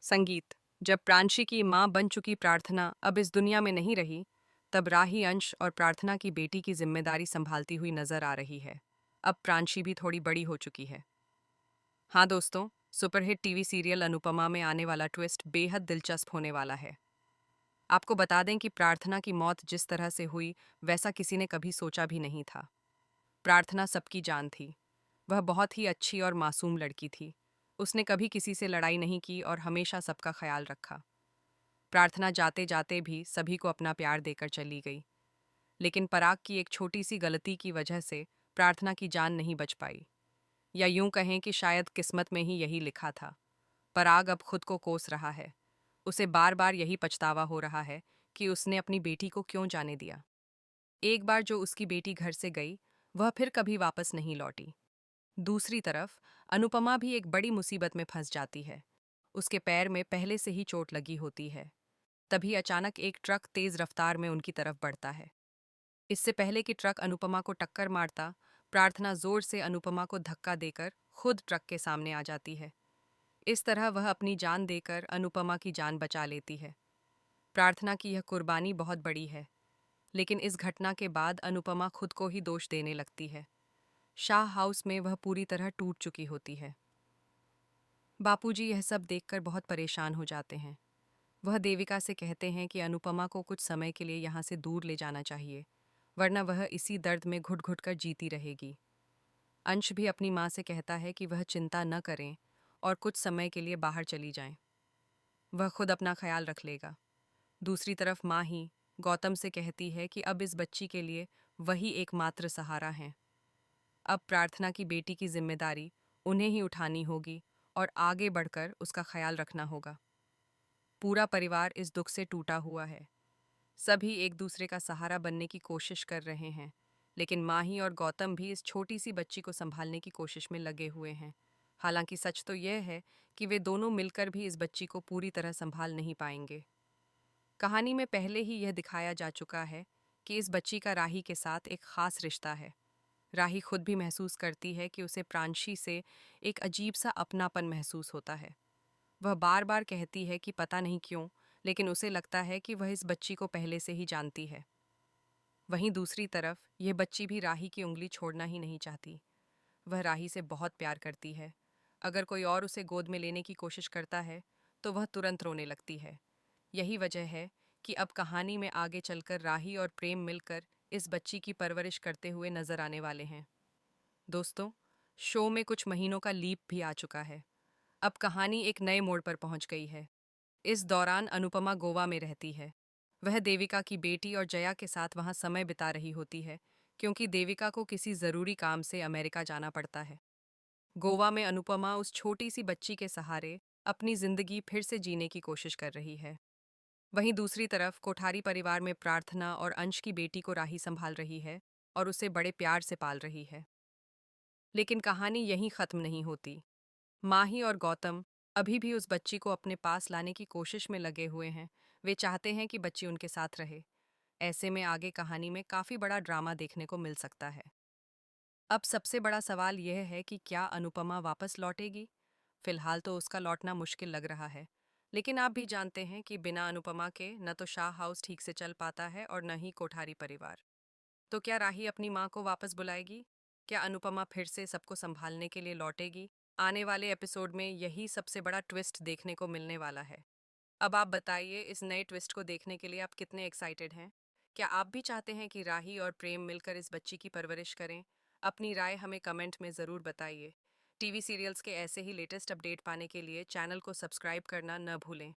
संगीत। जब प्रांशी की मां बन चुकी प्रार्थना अब इस दुनिया में नहीं रही, तब राही अंश और प्रार्थना की बेटी की जिम्मेदारी संभालती हुई नजर आ रही है। अब प्रांशी भी थोड़ी बड़ी हो चुकी है। हाँ दोस्तों, सुपरहिट टीवी सीरियल अनुपमा में आने वाला ट्विस्ट बेहद दिलचस्प होने वाला है। आपको बता दें कि प्रार्थना की मौत जिस तरह से हुई, वैसा किसी ने कभी सोचा भी नहीं था। प्रार्थना सबकी जान थी। वह बहुत ही अच्छी और मासूम लड़की थी। उसने कभी किसी से लड़ाई नहीं की और हमेशा सबका ख्याल रखा। प्रार्थना जाते जाते भी सभी को अपना प्यार देकर चली गई। लेकिन पराग की एक छोटी सी गलती की वजह से प्रार्थना की जान नहीं बच पाई। या यूं कहें कि शायद किस्मत में ही यही लिखा था। पराग अब खुद को कोस रहा है। उसे बार बार यही पछतावा हो रहा है कि उसने अपनी बेटी को क्यों जाने दिया। एक बार जो उसकी बेटी घर से गई, वह फिर कभी वापस नहीं लौटी। दूसरी तरफ अनुपमा भी एक बड़ी मुसीबत में फंस जाती है। उसके पैर में पहले से ही चोट लगी होती है। तभी अचानक एक ट्रक तेज रफ्तार में उनकी तरफ बढ़ता है। इससे पहले कि ट्रक अनुपमा को टक्कर मारता, प्रार्थना जोर से अनुपमा को धक्का देकर खुद ट्रक के सामने आ जाती है। इस तरह वह अपनी जान देकर अनुपमा की जान बचा लेती है। प्रार्थना की यह कुर्बानी बहुत बड़ी है। लेकिन इस घटना के बाद अनुपमा खुद को ही दोष देने लगती है। शाह हाउस में वह पूरी तरह टूट चुकी होती है। बापूजी यह सब देखकर बहुत परेशान हो जाते हैं। वह देविका से कहते हैं कि अनुपमा को कुछ समय के लिए यहाँ से दूर ले जाना चाहिए, वरना वह इसी दर्द में घुट घुट कर जीती रहेगी। अंश भी अपनी माँ से कहता है कि वह चिंता न करें और कुछ समय के लिए बाहर चली जाएं। वह खुद अपना ख्याल रख लेगा। दूसरी तरफ माँ ही गौतम से कहती है कि अब इस बच्ची के लिए वही एकमात्र सहारा है। अब प्रार्थना की बेटी की जिम्मेदारी उन्हें ही उठानी होगी और आगे बढ़कर उसका ख्याल रखना होगा। पूरा परिवार इस दुख से टूटा हुआ है। सभी एक दूसरे का सहारा बनने की कोशिश कर रहे हैं, लेकिन माही और गौतम भी इस छोटी सी बच्ची को संभालने की कोशिश में लगे हुए हैं। हालांकि सच तो यह है कि वे दोनों मिलकर भी इस बच्ची को पूरी तरह संभाल नहीं पाएंगे। कहानी में पहले ही यह दिखाया जा चुका है कि इस बच्ची का राही के साथ एक खास रिश्ता है। राही खुद भी महसूस करती है कि उसे प्रांशी से एक अजीब सा अपनापन महसूस होता है। वह बार बार कहती है कि पता नहीं क्यों, लेकिन उसे लगता है कि वह इस बच्ची को पहले से ही जानती है। वहीं दूसरी तरफ यह बच्ची भी राही की उंगली छोड़ना ही नहीं चाहती। वह राही से बहुत प्यार करती है। अगर कोई और उसे गोद में लेने की कोशिश करता है तो वह तुरंत रोने लगती है। यही वजह है कि अब कहानी में आगे चलकर राही और प्रेम मिलकर इस बच्ची की परवरिश करते हुए नजर आने वाले हैं। दोस्तों, शो में कुछ महीनों का लीप भी आ चुका है। अब कहानी एक नए मोड़ पर पहुंच गई है। इस दौरान अनुपमा गोवा में रहती है। वह देविका की बेटी और जया के साथ वहां समय बिता रही होती है, क्योंकि देविका को किसी जरूरी काम से अमेरिका जाना पड़ता है। गोवा में अनुपमा उस छोटी सी बच्ची के सहारे अपनी जिंदगी फिर से जीने की कोशिश कर रही है। वहीं दूसरी तरफ कोठारी परिवार में प्रार्थना और अंश की बेटी को राही संभाल रही है और उसे बड़े प्यार से पाल रही है। लेकिन कहानी यहीं खत्म नहीं होती। माही और गौतम अभी भी उस बच्ची को अपने पास लाने की कोशिश में लगे हुए हैं। वे चाहते हैं कि बच्ची उनके साथ रहे। ऐसे में आगे कहानी में काफी बड़ा ड्रामा देखने को मिल सकता है। अब सबसे बड़ा सवाल यह है कि क्या अनुपमा वापस लौटेगी। फिलहाल तो उसका लौटना मुश्किल लग रहा है। लेकिन आप भी जानते हैं कि बिना अनुपमा के न तो शाह हाउस ठीक से चल पाता है और न ही कोठारी परिवार। तो क्या राही अपनी माँ को वापस बुलाएगी? क्या अनुपमा फिर से सबको संभालने के लिए लौटेगी? आने वाले एपिसोड में यही सबसे बड़ा ट्विस्ट देखने को मिलने वाला है। अब आप बताइए, इस नए ट्विस्ट को देखने के लिए आप कितने एक्साइटेड हैं? क्या आप भी चाहते हैं कि राही और प्रेम मिलकर इस बच्ची की परवरिश करें? अपनी राय हमें कमेंट में ज़रूर बताइए। टीवी सीरियल्स के ऐसे ही लेटेस्ट अपडेट पाने के लिए चैनल को सब्सक्राइब करना न भूलें।